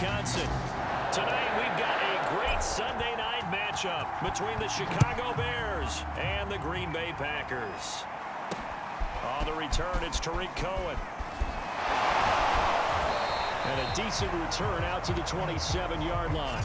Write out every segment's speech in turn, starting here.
Wisconsin. Tonight we've got a great Sunday night matchup between the Chicago Bears and the Green Bay Packers. On the return, it's Tariq Cohen. And a decent return out to the 27-yard line.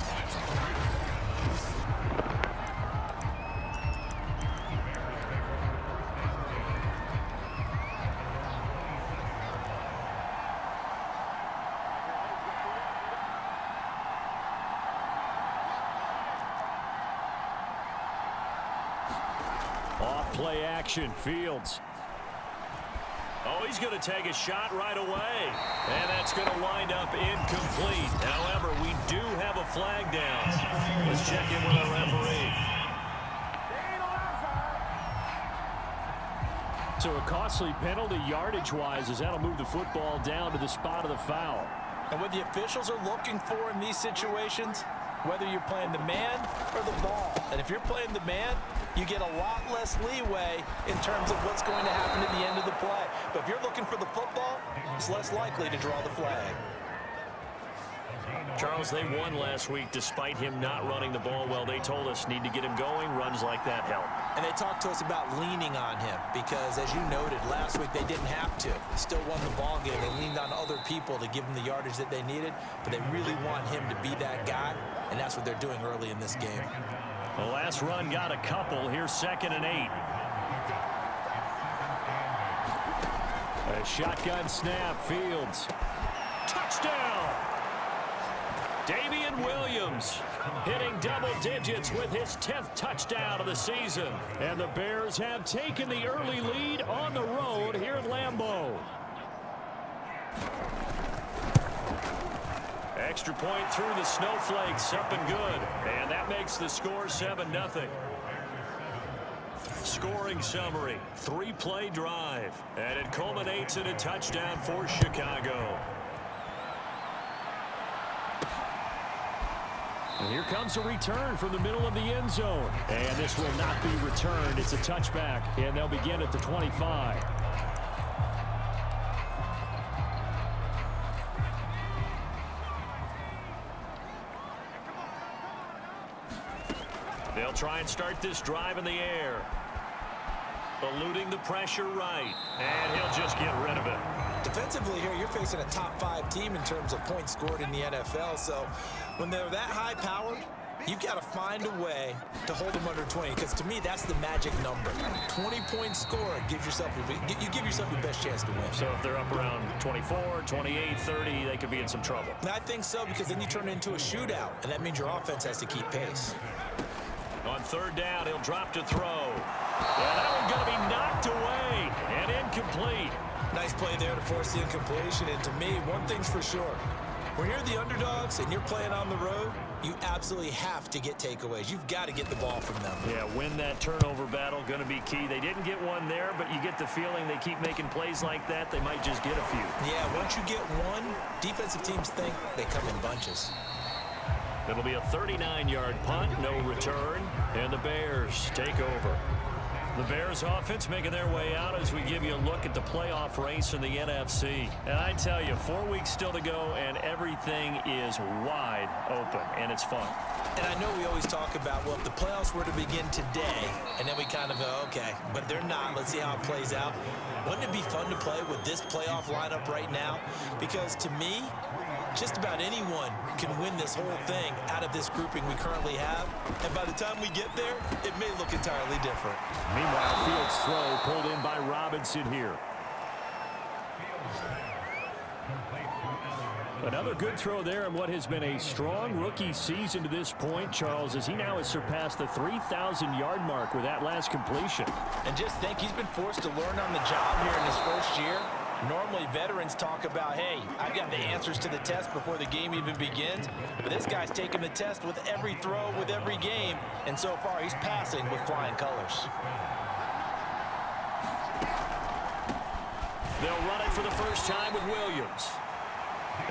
Off play action, Fields. Oh, he's going to take a shot right away. And that's going to wind up incomplete. However, we do have a flag down. Let's check in with our referee. So a costly penalty yardage-wise as that'll move the football down to the spot of the foul. And what the officials are looking for in these situations, whether you're playing the man or the ball. And if you're playing the man, you get a lot less leeway in terms of what's going to happen at the end of the play. But if you're looking for the football, it's less likely to draw the flag. Charles, they won last week despite him not running the ball well. They told us need to get him going. Runs like that help. And they talked to us about leaning on him because, as you noted, last week they didn't have to. They still won the ball game. They leaned on other people to give them the yardage that they needed, but they really want him to be that guy, and that's what they're doing early in this game. The last run got a couple. Here's 2nd and 8. A shotgun snap. Fields. Touchdown! Damian Williams hitting double digits with his 10th touchdown of the season. And the Bears have taken the early lead on the road here at Lambeau. Extra point through the snowflakes, up and good. And that makes the score 7-0. Scoring summary, 3-play drive. And it culminates in a touchdown for Chicago. And here comes a return from the middle of the end zone. And this will not be returned. It's a touchback, and they'll begin at the 25. They'll try and start this drive in the air. Eluding the pressure right. And he'll just get rid of it. Defensively here, you're facing a top-5 team in terms of points scored in the NFL. So when they're that high-powered, you've got to find a way to hold them under 20. Because to me, that's the magic number. 20-point score gives yourself you give yourself your best chance to win. So if they're up around 24, 28, 30, they could be in some trouble. And I think so, because then you turn it into a shootout, and that means your offense has to keep pace. On 3rd down, he'll drop to throw. And that one's going to be knocked away and incomplete. Nice play there to force the incompletion. And to me, one thing's for sure. When you're the underdogs and you're playing on the road, you absolutely have to get takeaways. You've got to get the ball from them. Yeah, win that turnover battle, going to be key. They didn't get one there, but you get the feeling they keep making plays like that, they might just get a few. Yeah, once you get one, defensive teams think they come in bunches. It'll be a 39-yard punt, no return, and the Bears take over. The Bears offense making their way out as we give you a look at the playoff race in the NFC. And I tell you, 4 weeks still to go, and everything is wide open, and it's fun. And I know we always talk about, well, if the playoffs were to begin today, and then we kind of go, okay, but they're not. Let's see how it plays out. Wouldn't it be fun to play with this playoff lineup right now? Because to me, just about anyone can win this whole thing out of this grouping we currently have. And by the time we get there, it may look entirely different. Meanwhile, Fields' throw pulled in by Robinson here. Another good throw there in what has been a strong rookie season to this point, Charles, as he now has surpassed the 3,000-yard mark with that last completion. And just think, he's been forced to learn on the job here in his first year. Normally, veterans talk about, hey, I've got the answers to the test before the game even begins. But this guy's taking the test with every throw, with every game. And so far, he's passing with flying colors. They'll run it for the first time with Williams.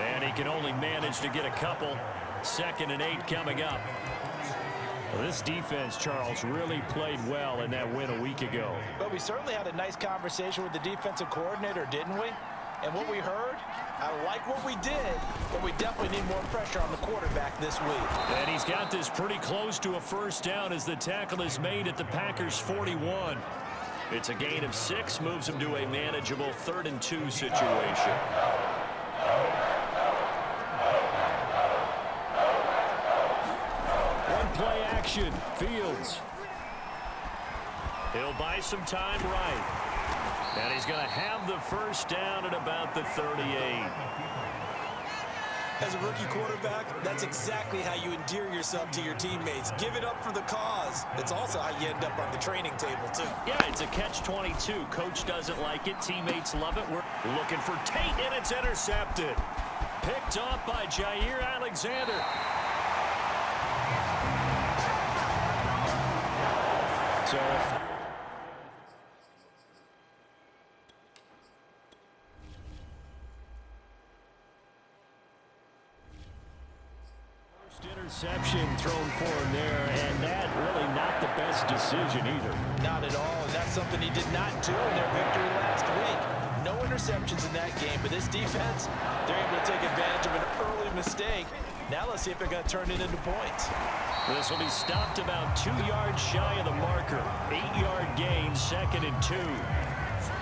And he can only manage to get a couple. 2nd and 8 coming up. Well, this defense, Charles, really played well in that win a week ago. But we certainly had a nice conversation with the defensive coordinator, didn't we? And what we heard, I like what we did, but we definitely need more pressure on the quarterback this week. And he's got this pretty close to a first down as the tackle is made at the Packers' 41. It's a gain of 6, moves him to a manageable 3rd and 2 situation. One play action, Fields. He'll buy some time right. And he's going to have the first down at about the 38. As a rookie quarterback, that's exactly how you endear yourself to your teammates. Give it up for the cause. It's also how you end up on the training table, too. Yeah, it's a catch-22. Coach doesn't like it. Teammates love it. We're looking for Tate, and it's intercepted. Picked off by Jair Alexander. So interception thrown for him there, and that really not the best decision either. Not at all, and that's something he did not do in their victory last week. No interceptions in that game, but this defense, they're able to take advantage of an early mistake. Now let's see if they're going to turn it into points. This will be stopped about 2 yards shy of the marker. 8-yard gain, 2nd and 2.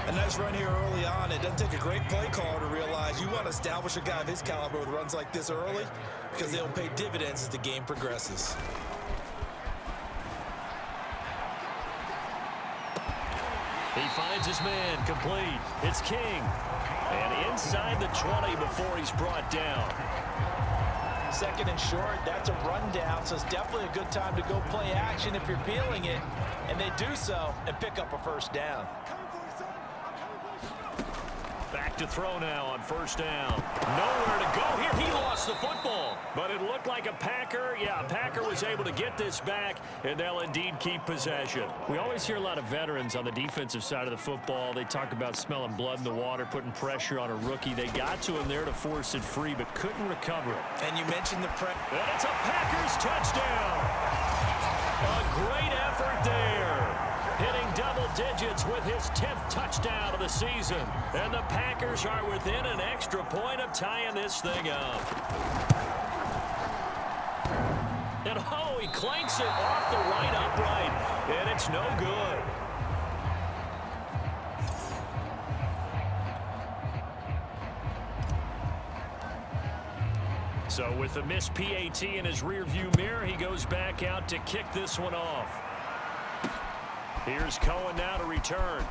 A nice run here early on. It doesn't take a great play caller to realize you want to establish a guy of his caliber with runs like this early because they'll pay dividends as the game progresses. He finds his man, complete. It's King. And inside the 20 before he's brought down. 2nd and short, that's a rundown, so it's definitely a good time to go play action if you're feeling it. And they do so and pick up a first down. Back to throw now on first down. Nowhere to go here. He lost the football. But it looked like a Packer. Yeah, a Packer was able to get this back, and they'll indeed keep possession. We always hear a lot of veterans on the defensive side of the football. They talk about smelling blood in the water, putting pressure on a rookie. They got to him there to force it free, but couldn't recover it. And you mentioned the press. And it's a Packers touchdown. A great effort there. Hitting double digits with his 10th touchdown of the season. And the Packers are within an extra point of tying this thing up. And oh, he clanks it off the right upright. And it's no good. So with the missed PAT in his rearview mirror, he goes back out to kick this one off. Here's Cohen now to return.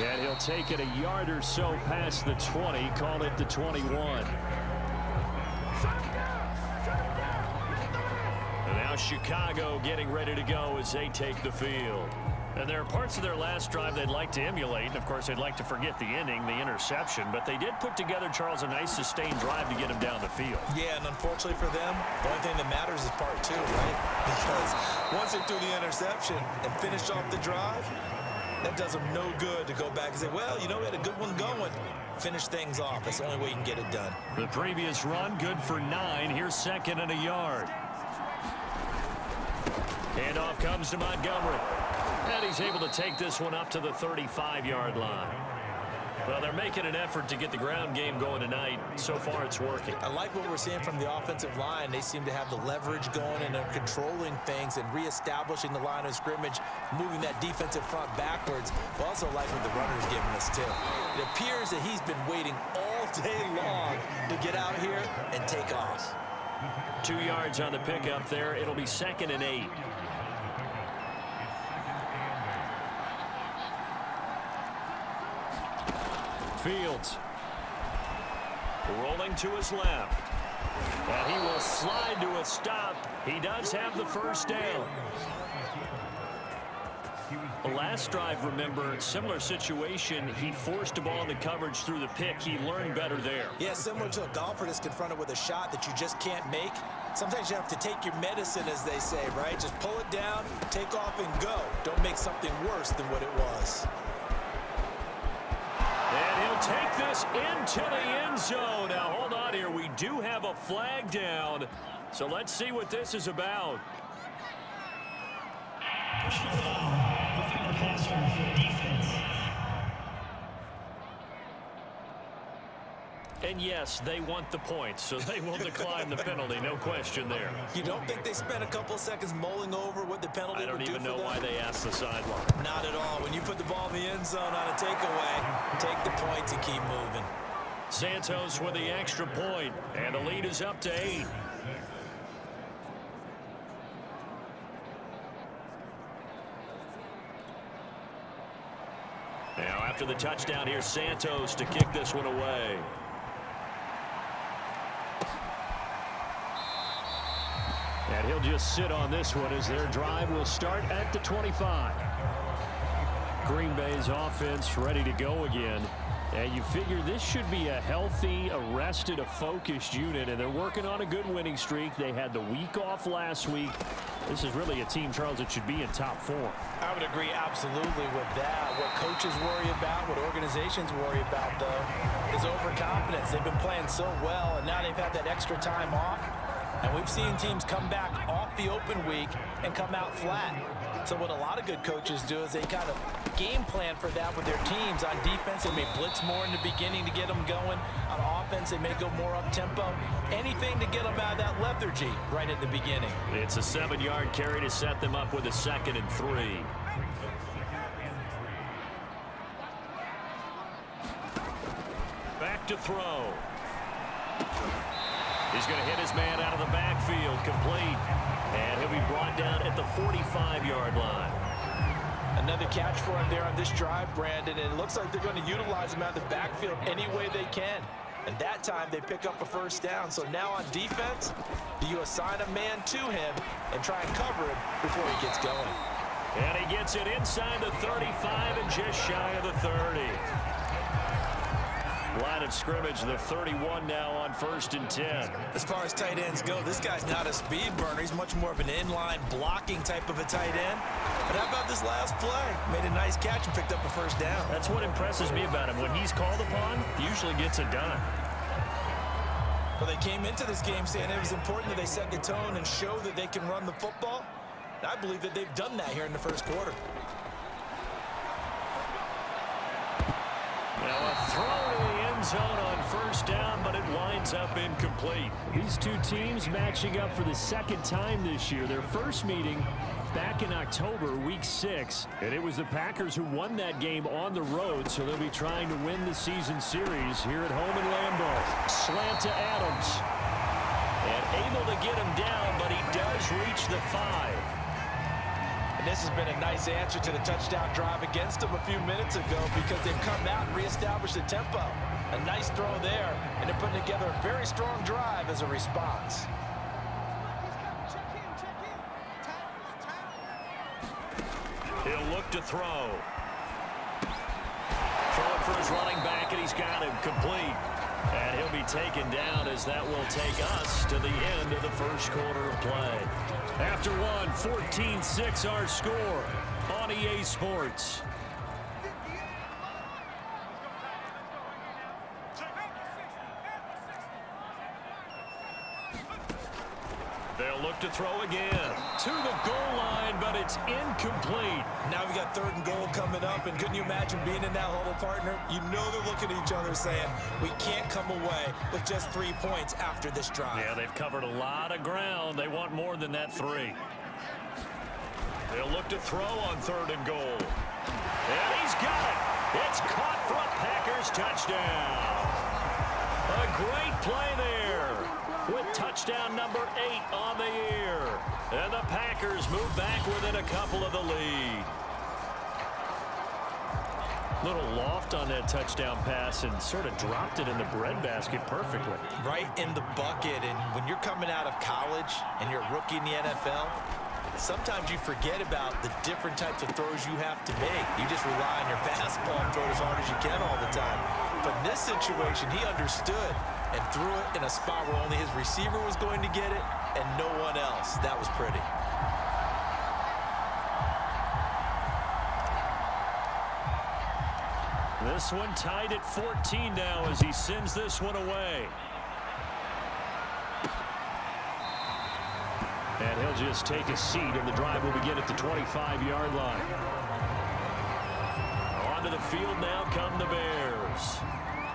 And he'll take it a yard or so past the 20, call it the 21. And now Chicago getting ready to go as they take the field. And there are parts of their last drive they'd like to emulate. And, of course, they'd like to forget the ending, the interception. But they did put together, Charles, a nice sustained drive to get him down the field. Yeah, and unfortunately for them, the only thing that matters is part 2, right? Because once they threw the interception and finished off the drive, that does them no good to go back and say, well, you know, we had a good one going. Finish things off. That's the only way you can get it done. The previous run, good for 9. Here's 2nd and a yard. Handoff comes to Montgomery. And he's able to take this one up to the 35-yard line. Well, they're making an effort to get the ground game going tonight. So far, it's working. I like what we're seeing from the offensive line. They seem to have the leverage going and are controlling things and reestablishing the line of scrimmage, moving that defensive front backwards. But also like what the runner's giving us, too. It appears that he's been waiting all day long to get out here and take off. 2 yards on the pickup there. It'll be 2nd and 8. Fields rolling to his left, and he will slide to a stop. He does have the first down. The last drive, remember, similar situation. He forced a ball into coverage through the pick. He learned better there. Yeah, similar to a golfer that's confronted with a shot that you just can't make. Sometimes you have to take your medicine, as they say, right? Just pull it down, take off, and go. Don't make something worse than what it was. And he'll take this into the end zone. Now, hold on here. We do have a flag down. So let's see what this is about. And yes, they want the points, so they will decline the penalty, no question there. You don't think they spent a couple of seconds mulling over what the penalty would do for them? I don't even know why they asked the sideline. Not at all. When you put the ball in the end zone on a takeaway, take the points and keep moving. Santos with the extra point, and the lead is up to 8. Now after the touchdown, here's Santos to kick this one away. And he'll just sit on this one as their drive will start at the 25. Green Bay's offense ready to go again. And you figure this should be a healthy, a focused unit, and they're working on a good winning streak. They had the week off last week. This is really a team, Charles, that should be in top 4. I would agree absolutely with that. What coaches worry about, what organizations worry about, though, is overconfidence. They've been playing so well, and now they've had that extra time off. And we've seen teams come back off the open week and come out flat. So what a lot of good coaches do is they kind of game plan for that with their teams. On defense, they may blitz more in the beginning to get them going. On offense, they may go more up-tempo. Anything to get them out of that lethargy right at the beginning. It's a 7-yard carry to set them up with a 2nd and 3. Back to throw. He's going to hit his man out of the backfield, complete. And he'll be brought down at the 45-yard line. Another catch for him there on this drive, Brandon. And it looks like they're going to utilize him out of the backfield any way they can. And that time they pick up a first down. So now on defense, do you assign a man to him and try and cover him before he gets going? And he gets it inside the 35 and just shy of the 30. Line of scrimmage, the 31 now on 1st and 10. As far as tight ends go, this guy's not a speed burner. He's much more of an inline blocking type of a tight end. But how about this last play? Made a nice catch and picked up a first down. That's what impresses me about him. When he's called upon, he usually gets it done. Well, they came into this game saying it was important that they set the tone and show that they can run the football. And I believe that they've done that here in the first quarter. Now a throw to the end zone on 1st down, but it winds up incomplete. These two teams matching up for the 2nd time this year. Their first meeting back in October, week 6. And it was the Packers who won that game on the road, so they'll be trying to win the season series here at home in Lambeau. Slant to Adams. And able to get him down, but he does reach the 5. This has been a nice answer to the touchdown drive against them a few minutes ago because they've come out and reestablished the tempo. A nice throw there, and they're putting together a very strong drive as a response. He'll look to throw. Throwing for his running back, and he's got him complete. And he'll be taken down as that will take us to the end of the first quarter of play. After one, 14-6 our score on EA Sports. They'll look to throw again to the goal line, but it's incomplete. Now we got 3rd and goal coming up, and couldn't you imagine being in that huddle, partner? You know they're looking at each other saying, we can't come away with just 3 points after this drive. Yeah, they've covered a lot of ground. They want more than that 3. They'll look to throw on 3rd and goal. And he's got it. It's caught for a Packers touchdown. A great play there with touchdown number 8 on the year. And the Packers move back within a couple of the lead. Little loft on that touchdown pass and sort of dropped it in the breadbasket perfectly. Right in the bucket. And when you're coming out of college and you're a rookie in the NFL, sometimes you forget about the different types of throws you have to make. You just rely on your fastball and throw it as hard as you can all the time. But in this situation, he understood and threw it in a spot where only his receiver was going to get it and no one else. That was pretty. This one tied at 14 now as he sends this one away. And he'll just take a seat, and the drive will begin at the 25-yard line. Onto the field now come the Bears.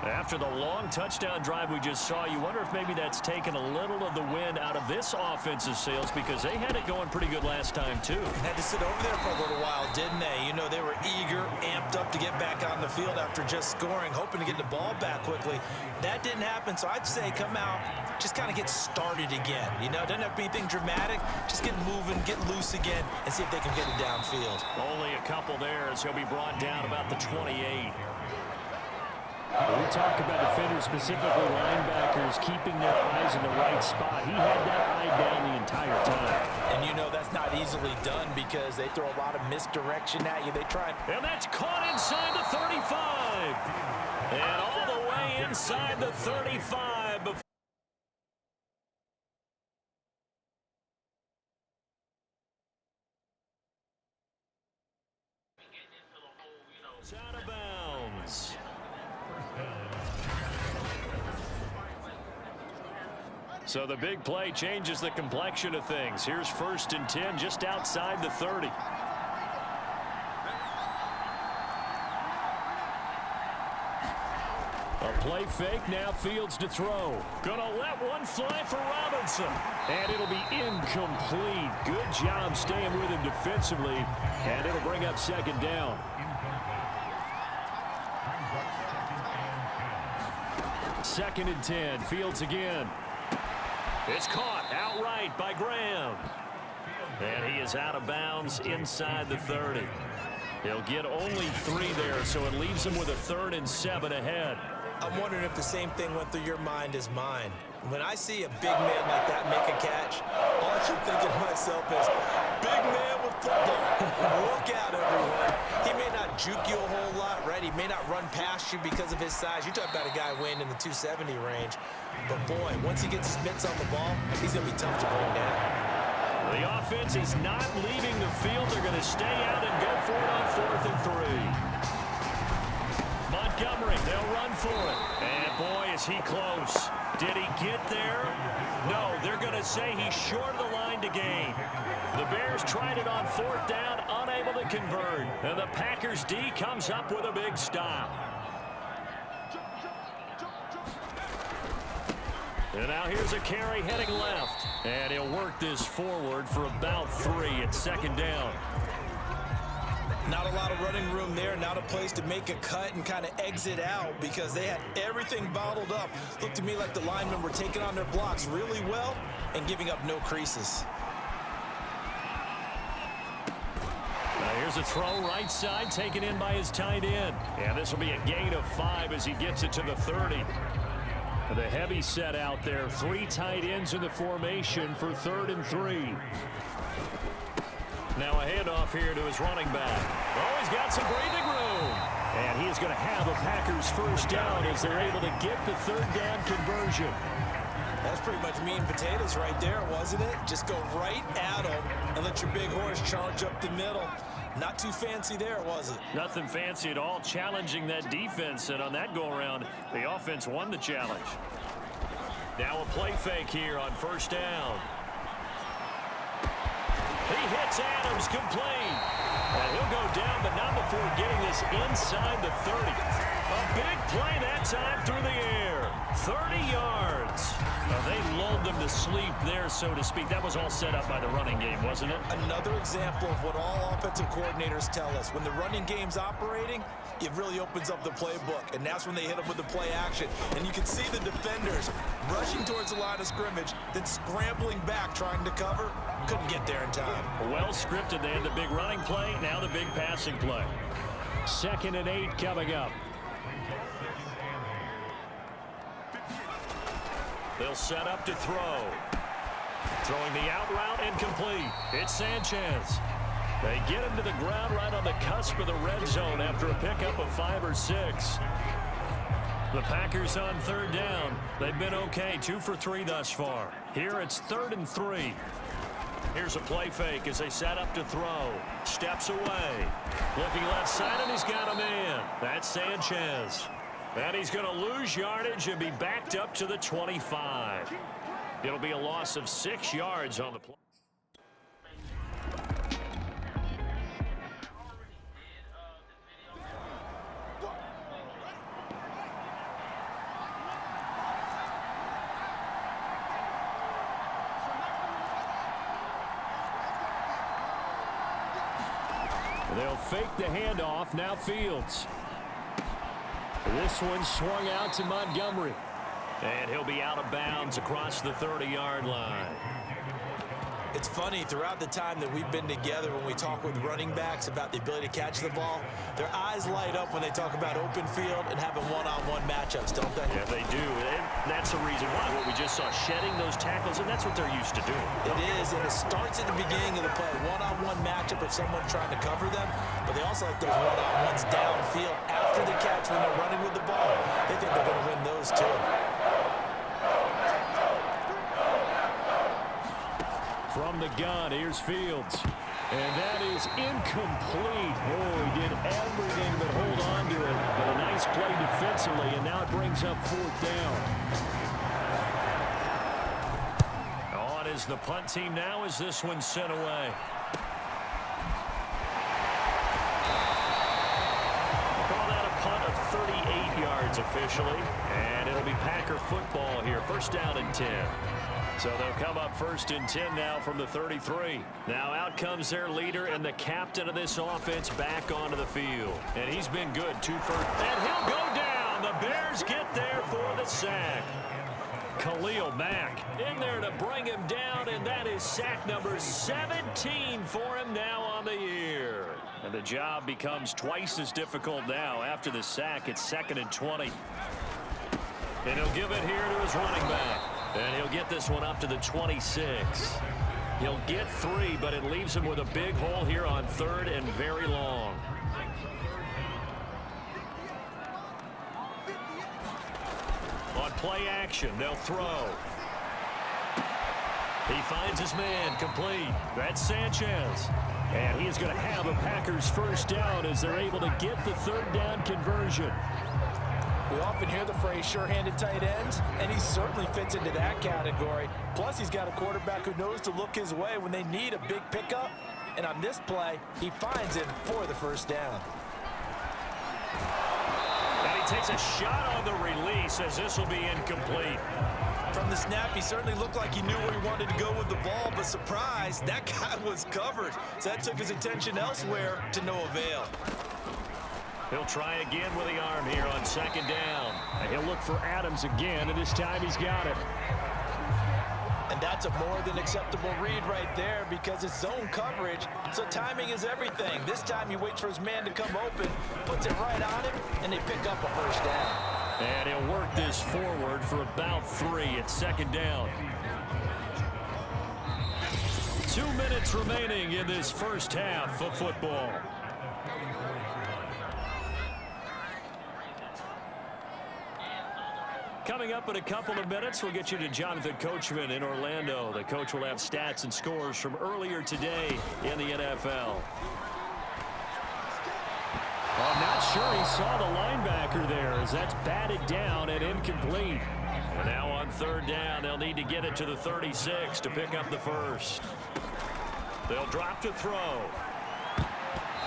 After the long touchdown drive we just saw, you wonder if maybe that's taken a little of the wind out of this offensive sails because they had it going pretty good last time, too. Had to sit over there for a little while, didn't they? You know, they were eager, amped up to get back on the field after just scoring, hoping to get the ball back quickly. That didn't happen, so I'd say come out, just kind of get started again. You know, doesn't have to be anything dramatic. Just get moving, get loose again, and see if they can get it downfield. Only a couple there as he'll be brought down about the 28. We talk about defenders, specifically linebackers, keeping their eyes in the right spot. He had that eye down the entire time. And you know that's not easily done because they throw a lot of misdirection at you. They try. And that's caught inside the 35. And all the way inside the 35 before. It's out of bounds. So the big play changes the complexion of things. Here's 1st and 10 just outside the 30. A play fake, now Fields to throw. Gonna let one fly for Robinson. And it'll be incomplete. Good job staying with him defensively. And it'll bring up 2nd down. Second and 10, Fields again. It's caught outright by Graham. And he is out of bounds inside the 30. He'll get only 3 there, so it leaves him with a 3rd and 7 ahead. I'm wondering if the same thing went through your mind as mine. When I see a big man like that make a catch, all I keep thinking to myself is, big man with football. Look out, everyone. He may not juke you a whole lot, right? He may not run past you because of his size. You talk about a guy weighing in the 270 range. But, boy, once he gets his mitts on the ball, he's going to be tough to bring down. The offense is not leaving the field. They're going to stay out and go for it on 4th and 3. Montgomery, they'll run for it. And, boy, is he close. Did he get there? No, they're going to say he's short of the line to gain. The Bears tried it on 4th down, unable to convert. And the Packers D comes up with a big stop. And now here's a carry heading left. And he'll work this forward for about 3 at 2nd down. Not a lot of running room there, not a place to make a cut and kind of exit out because they had everything bottled up. Looked to me like the linemen were taking on their blocks really well and giving up no creases. Now here's a throw right side taken in by his tight end. And this will be a gain of 5 as he gets it to the 30. The heavy set out there. 3 tight ends in the formation for 3rd and 3. Now a handoff here to his running back. Oh, he's got some breathing room. And he is going to have the Packers 1st down as they're able to get the 3rd down conversion. That's pretty much meat and potatoes right there, wasn't it? Just go right at them and let your big horse charge up the middle. Not too fancy there, was it? Nothing fancy at all, challenging that defense. And on that go-around, the offense won the challenge. Now a play fake here on 1st down. He hits Adams complete. And he'll go down, but not before getting this inside the 30. A big play that time through the air. 30 yards. They lulled them to sleep there, so to speak. That was all set up by the running game, wasn't it? Another example of what all offensive coordinators tell us. When the running game's operating, it really opens up the playbook, and that's when they hit them with the play action. And you can see the defenders rushing towards the line of scrimmage, then scrambling back, trying to cover. Couldn't get there in time. Well scripted. They had the big running play, now the big passing play. 2nd and 8 coming up. They'll set up to throw. Throwing the out route incomplete. It's Sanchez. They get him to the ground right on the cusp of the red zone after a pickup of 5 or 6. The Packers on 3rd down. They've been okay, 2 for 3 thus far. Here it's 3rd and 3. Here's a play fake as they set up to throw. Steps away. Looking left side, and he's got a man. That's Sanchez. And he's going to lose yardage and be backed up to the 25. It'll be a loss of 6 yards on the play. They'll fake the handoff. Now Fields. This one swung out to Montgomery. And he'll be out of bounds across the 30-yard line. It's funny, throughout the time that we've been together, when we talk with running backs about the ability to catch the ball, their eyes light up when they talk about open field and having one-on-one matchups, don't they? Yeah, they do. And that's the reason why. What we just saw, shedding those tackles, and that's what they're used to doing. It is, and it starts at the beginning of the play. One-on-one matchup if someone's trying to cover them, but they also like those one-on-ones downfield after the catch when they're running with the ball. They think they're going to win those too. From the gun, here's Fields. And that is incomplete. Oh, he did everything but hold on to it. But a nice play defensively, and now it brings up 4th down. On is the punt team now as this one's sent away. Call that a punt of 38 yards officially. And it'll be Packer football here. First down and 10. So they'll come up 1st and 10 now from the 33. Now out comes their leader and the captain of this offense back onto the field. And he's been good. 2 first. And he'll go down. The Bears get there for the sack. Khalil Mack in there to bring him down, and that is sack number 17 for him now on the year. And the job becomes twice as difficult now. After the sack, it's 2nd and 20. And he'll give it here to his running back. And he'll get this one up to the 26. He'll get 3, but it leaves him with a big hole here on 3rd and very long. On play action, they'll throw. He finds his man, complete. That's Sanchez. And he is going to have a Packers first down as they're able to get the 3rd down conversion. We often hear the phrase sure-handed tight ends, and he certainly fits into that category. Plus, he's got a quarterback who knows to look his way when they need a big pickup. And on this play, he finds him for the first down. And he takes a shot on the release as this will be incomplete. From the snap, he certainly looked like he knew where he wanted to go with the ball, but surprise, that guy was covered. So that took his attention elsewhere to no avail. He'll try again with the arm here on 2nd down. And he'll look for Adams again, and this time he's got it. And that's a more than acceptable read right there because it's zone coverage, so timing is everything. This time he waits for his man to come open, puts it right on him, and they pick up a first down. And he'll work this forward for about 3 at 2nd down. 2 minutes remaining in this first half of football. Coming up in a couple of minutes, we'll get you to Jonathan Coachman in Orlando. The coach will have stats and scores from earlier today in the NFL. I'm not sure he saw the linebacker there as that's batted down and incomplete. And now on 3rd down, they'll need to get it to the 36 to pick up the first. They'll drop to throw.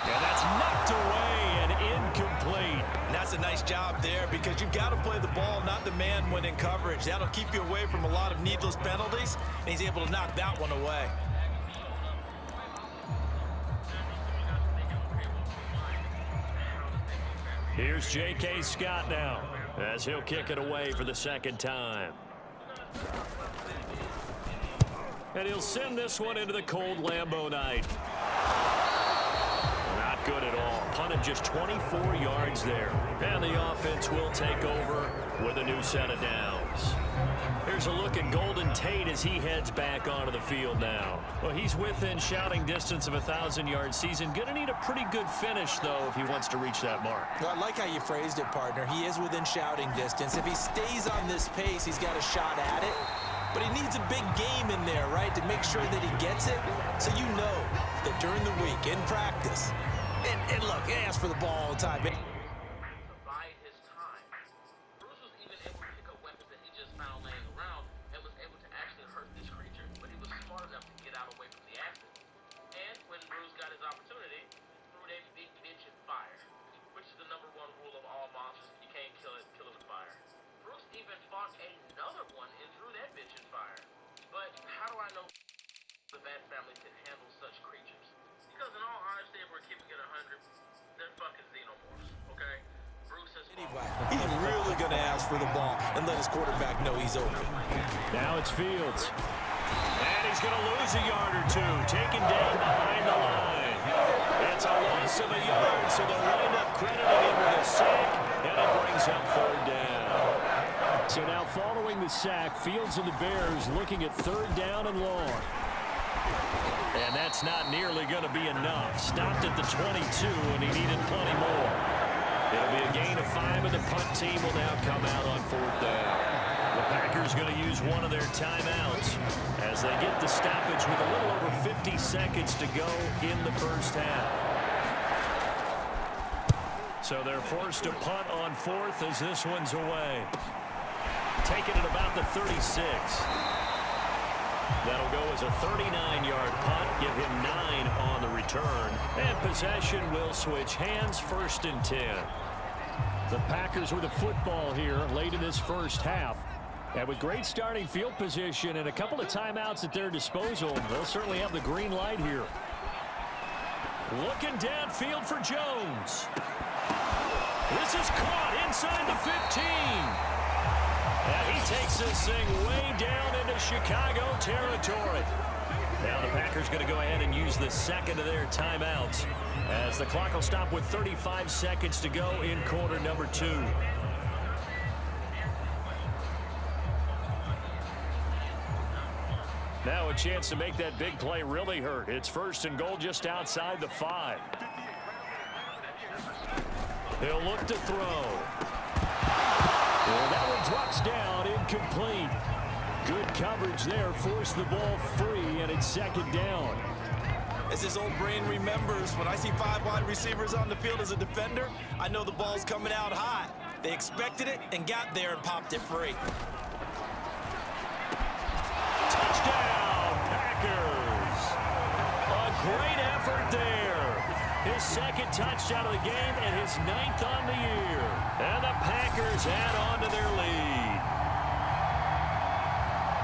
And that's knocked away and incomplete. And that's a nice job there because you've got to play the ball, not the man when in coverage. That'll keep you away from a lot of needless penalties, and he's able to knock that one away. Here's J.K. Scott now as he'll kick it away for the 2nd time. And he'll send this one into the cold Lambeau night. Not good at all. Punted just 24 yards there. And the offense will take over with a new set of downs. Here's a look at Golden Tate as he heads back onto the field now. Well, he's within shouting distance of a 1,000-yard season. Going to need a pretty good finish, though, if he wants to reach that mark. Well, I like how you phrased it, partner. He is within shouting distance. If he stays on this pace, he's got a shot at it. But he needs a big game in there, right, to make sure that he gets it. So you know that during the week, in practice, and look, he asks for the ball all the time. Another one and threw that bitch in fire. But how do I know the Bat family can handle such creatures? Because in all honesty, if we're keeping it 100, they're fucking xenomorphs, okay? Bruce has Anyway, he's really going to ask for the ball and let his quarterback know he's open. Now it's Fields. And he's going to lose a yard or two, taken down behind the line. It's a loss of a yard, so they'll wind up crediting him with a sack, and it brings up third down. So now following the sack, Fields and the Bears looking at third down and long. And that's not nearly going to be enough. Stopped at the 22, and he needed plenty more. It'll be a gain of 5, and the punt team will now come out on fourth down. The Packers going to use one of their timeouts as they get the stoppage with a little over 50 seconds to go in the first half. So they're forced to punt on fourth as this one's away. Taking it about the 36. That'll go as a 39-yard punt, give him 9 on the return. And possession will switch hands, 1st and 10. The Packers with the football here late in this first half. And with great starting field position and a couple of timeouts at their disposal, they'll certainly have the green light here. Looking downfield for Jones. This is caught inside the 15. And he takes this thing way down into Chicago territory. Now the Packers going to go ahead and use the second of their timeouts as the clock will stop with 35 seconds to go in quarter number 2. Now a chance to make that big play really hurt. It's 1st and goal just outside the 5. He'll look to throw. Well, that one drops down, incomplete. Good coverage there, forced the ball free, and it's 2nd down. As his old brain remembers, when I see 5 wide receivers on the field as a defender, I know the ball's coming out hot. They expected it and got there and popped it free. Touchdown, Packers. A great effort there. His 2nd touchdown of the game and his 9th on the year. And the Packers add on to their lead.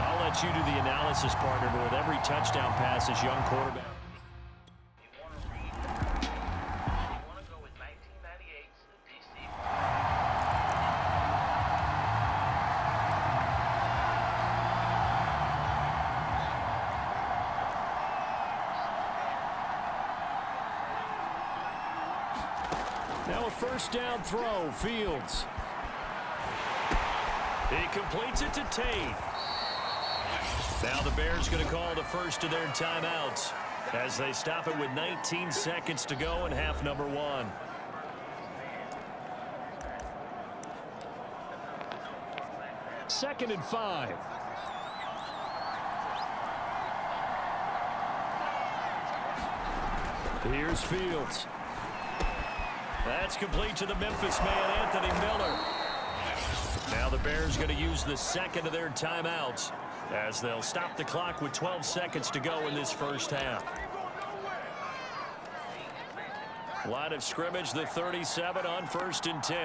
I'll let you do the analysis, partner, but with every touchdown pass, this young quarterback. Now a 1st down throw, Fields. He completes it to Tate. Now the Bears going to call the first of their timeouts as they stop it with 19 seconds to go in half number 1. Second and 5. Here's Fields. That's complete to the Memphis man, Anthony Miller. Now the Bears going to use the second of their timeouts as they'll stop the clock with 12 seconds to go in this first half. Line of scrimmage, the 37 on 1st and 10.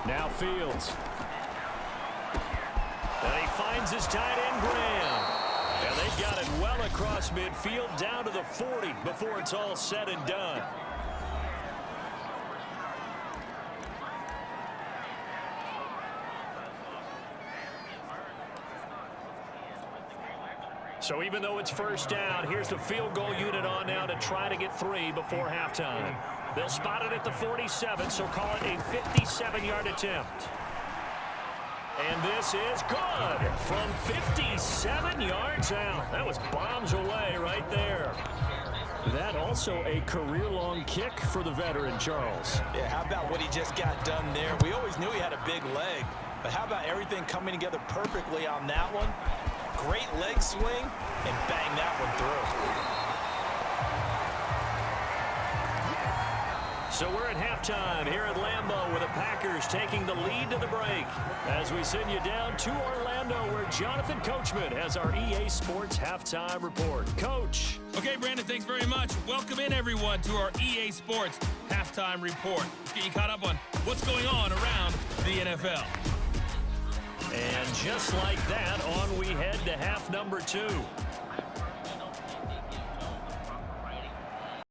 Now Fields. And he finds his tight end, Graham. And they've got it well across midfield down to the 40 before it's all said and done. So even though it's 1st down, here's the field goal unit on now to try to get 3 before halftime. They'll spot it at the 47, so call it a 57-yard attempt. And this is good from 57 yards out. That was bombs away right there. That also a career-long kick for the veteran, Charles. Yeah, how about what he just got done there? We always knew he had a big leg, but how about everything coming together perfectly on that one? Great leg swing, and bang that one through. So we're at halftime here at Lambeau with the Packers taking the lead to the break as we send you down to Orlando where Jonathan Coachman has our EA Sports Halftime Report. Coach. Okay, Brandon, thanks very much. Welcome in, everyone, to our EA Sports Halftime Report. Let's get you caught up on what's going on around the NFL. And just like that, on we head to half number 2.